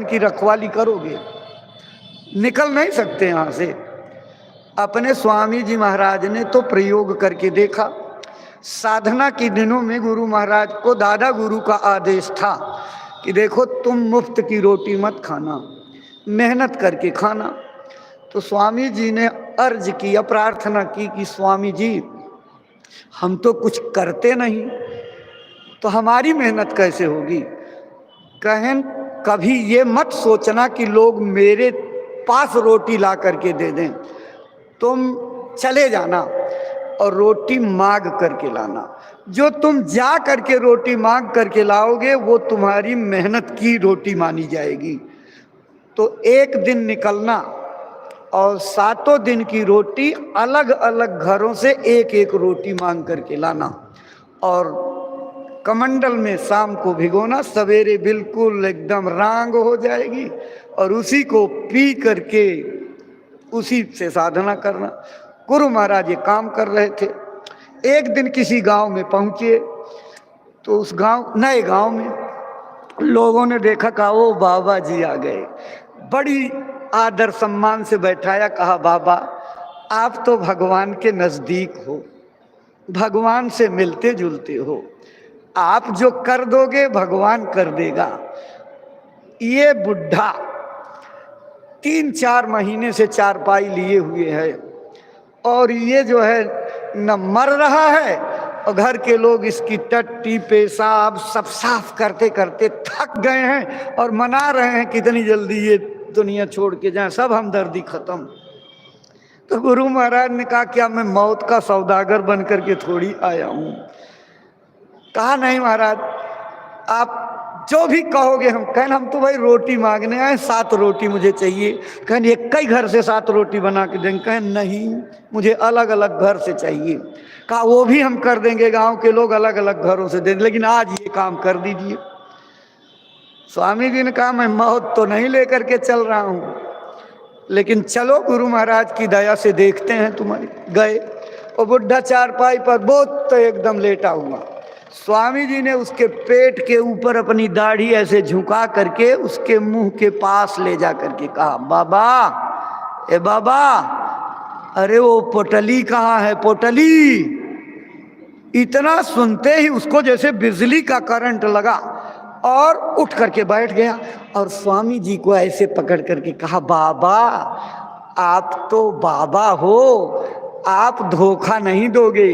की रखवाली करोगे, निकल नहीं सकते यहाँ से। अपने स्वामी जी महाराज ने तो प्रयोग करके देखा। साधना के दिनों में गुरु महाराज को दादा गुरु का आदेश था कि देखो तुम मुफ्त की रोटी मत खाना, मेहनत करके खाना। तो स्वामी जी ने अर्ज किया, प्रार्थना की कि स्वामी जी हम तो कुछ करते नहीं, तो हमारी मेहनत कैसे होगी। कहें कभी ये मत सोचना कि लोग मेरे पास रोटी ला करके दे दें, तुम चले जाना और रोटी मांग करके लाना। जो तुम जा करके रोटी मांग करके लाओगे वो तुम्हारी मेहनत की रोटी मानी जाएगी। तो एक दिन निकलना और 7 दिन की रोटी अलग अलग घरों से एक एक रोटी मांग करके लाना और कमंडल में शाम को भिगोना, सवेरे बिल्कुल एकदम रांग हो जाएगी और उसी को पी करके उसी से साधना करना। गुरु महाराज ये काम कर रहे थे। एक दिन किसी गांव में पहुंचे तो उस गांव, नए गांव में लोगों ने देखा, कहा वो बाबा जी आ गए। बड़ी आदर सम्मान से बैठाया, कहा बाबा आप तो भगवान के नजदीक हो, भगवान से मिलते जुलते हो, आप जो कर दोगे भगवान कर देगा। ये बुढ़ा 3-4 महीने से चारपाई लिए हुए है और ये जो है न मर रहा है और घर के लोग इसकी टट्टी पेशाब सब साफ करते करते थक गए हैं और मना रहे हैं कितनी जल्दी ये दुनिया छोड़ के जाए, सब हमदर्दी खत्म। तो गुरु महाराज ने कहा क्या मैं मौत का सौदागर बन करके थोड़ी आया हूं। कहा नहीं महाराज, आप जो भी कहोगे हम। कहना हम तो भाई रोटी मांगने आए, 7 रोटी मुझे चाहिए। कहने एक ही घर से 7 रोटी बना के देंगे। कहें नहीं, मुझे अलग अलग घर से चाहिए। कहा वो भी हम कर देंगे, गांव के लोग अलग अलग घरों से देंगे, लेकिन आज ये काम कर दीजिए। स्वामी जी ने कहा मैं मौत तो नहीं लेकर के चल रहा हूं, लेकिन चलो गुरु महाराज की दया से देखते हैं तुम्हारी। गए और बुढ़ा चारपाई पर बहुत तो एकदम लेटा हुआ। स्वामी जी ने उसके पेट के ऊपर अपनी दाढ़ी ऐसे झुका करके उसके मुंह के पास ले जा करके कहा, बाबा ए बाबा, अरे वो पोटली कहाँ है, पोटली। इतना सुनते ही उसको जैसे बिजली का करंट लगा और उठ करके बैठ गया और स्वामी जी को ऐसे पकड़ करके कहा, बाबा आप तो बाबा हो, आप धोखा नहीं दोगे।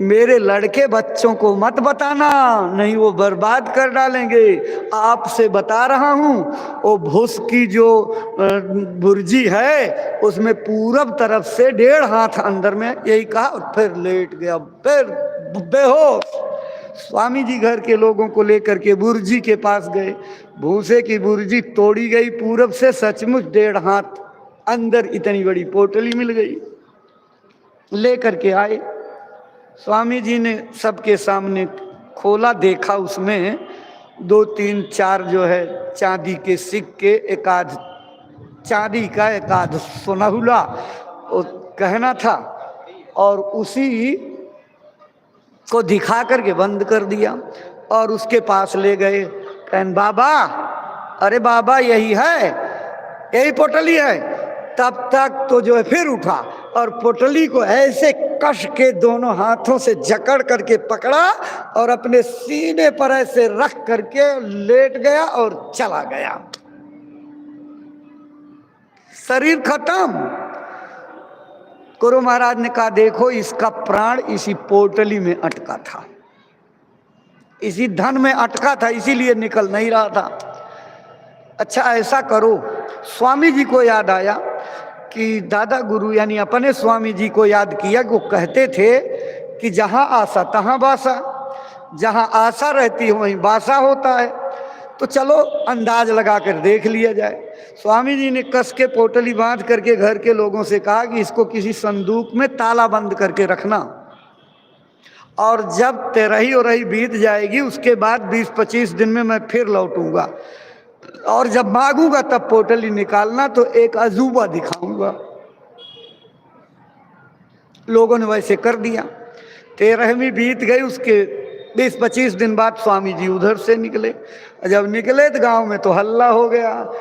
मेरे लड़के बच्चों को मत बताना, नहीं वो बर्बाद कर डालेंगे। आपसे बता रहा हूँ, वो भूस की जो बुर्जी है उसमें पूरब तरफ से 1.5 हाथ अंदर में, यही कहा और फिर लेट गया, फिर बेहोश। स्वामी जी घर के लोगों को लेकर के बुर्जी के पास गए। भूसे की बुर्जी तोड़ी गई पूरब से, सचमुच 1.5 हाथ अंदर इतनी बड़ी पोटली मिल गई। लेकर के आए, स्वामी जी ने सबके सामने खोला, देखा उसमें 2, 3, 4 जो है चांदी के सिक्के, एक आध चांदी का, एक आध सोनहुला वो कहना था, और उसी को दिखा करके बंद कर दिया और उसके पास ले गए। कहन बाबा, अरे बाबा यही है, यही पोटली है। तब तक तो जो है फिर उठा और पोटली को ऐसे कस के दोनों हाथों से जकड़ करके पकड़ा और अपने सीने पर ऐसे रख करके लेट गया और चला गया। शरीर खत्म। गुरु महाराज ने कहा देखो इसका प्राण इसी पोटली में अटका था, इसी धन में अटका था, इसीलिए निकल नहीं रहा था। अच्छा ऐसा करो, स्वामी जी को याद आया कि दादा गुरु यानी अपने स्वामी जी को याद किया कि वो कहते थे कि जहाँ आशा तहाँ बासा, जहाँ आशा रहती है वहीं बासा होता है। तो चलो अंदाज लगा कर देख लिया जाए। स्वामी जी ने कस के पोटली बांध करके घर के लोगों से कहा कि इसको किसी संदूक में ताला बंद करके रखना, और जब 13 और बीत जाएगी उसके बाद 20-25 दिन में मैं फिर लौटूंगा, और जब मांगूंगा तब पोटली निकालना, तो एक अजूबा दिखाऊंगा। लोगों ने वैसे कर दिया। 13वीं बीत गई, उसके 20-25 दिन बाद स्वामी जी उधर से निकले। जब निकले तो गांव में तो हल्ला हो गया।